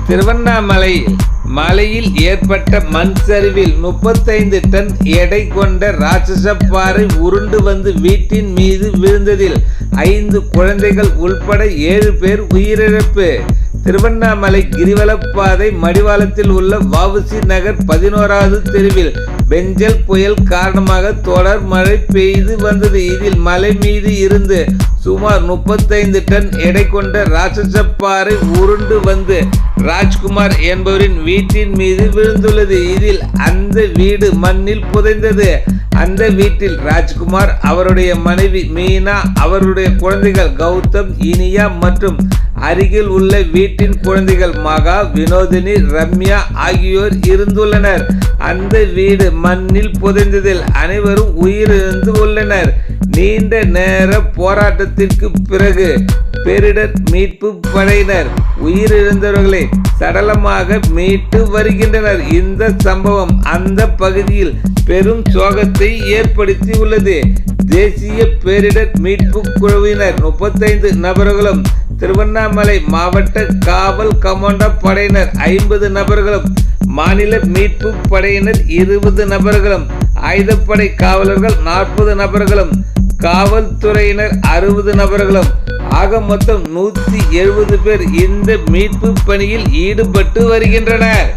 திருவண்ணாமலையில் மலையில் ஏற்பட்ட மண் சரிவில் 35 டன் எடை கொண்ட ராட்சச பாறை உருண்டு வந்து வீட்டின் மீது விழுந்ததில் 5 குழந்தைகள் உள்பட 7 பேர் உயிரிழப்பு. திருவண்ணாமலை கிரிவலப்பாதை மடிவாளத்தில் உள்ள வஉசி நகர் 11வது தெருவில் பெஞ்சல் புயல் காரணமாக தொடர் மழை பெய்து வந்தது. இதில் மலை மீது இருந்து சுமார் 35 டன் எடை கொண்ட ராட்சச பாறை உருண்டு வந்து ராஜ்குமார் என்பவரின் வீட்டின் மீது விழுந்துள்ளது. இதில் அந்த வீடு மண்ணில் புதைந்தது. அந்த வீட்டில் ராஜ்குமார், அவருடைய மனைவி மீனா, அவருடைய குழந்தைகள் கௌதம், இனியா மற்றும் அருகில் உள்ள வீட்டின் குழந்தைகள் மகா, வினோதினி, ரம்யா ஆகியோர் இருந்துள்ளனர். அந்த வீடு மண்ணில் புதைந்ததில் அனைவரும் உயிரிழந்து உள்ளனர். நீண்ட நேர போராட்டத்திற்கு பிறகு பேரிடர் மீட்பு படையினர் உயிரிழந்தவர்களை சடலமாக மீட்டு வருகின்றனர். இந்த சம்பவம் அந்த பகுதியில் பெரும் சோகத்தை ஏற்படுத்தி உள்ளது. தேசிய பேரிடர் மீட்பு குழுவினர் 35 நபர்களும், திருவண்ணாமலை மாவட்ட காவல் கமாண்டோ படையினர் 50 நபர்களும், மாநில மீட்பு படையினர் 20 நபர்களும், ஆயுதப்படை காவலர்கள் 40 நபர்களும், காவல்துறையினர் 60 நபர்களும் ஆக மொத்தம் 170 பேர் இந்த மீட்பு பணியில் ஈடுபட்டு வருகின்றனர்.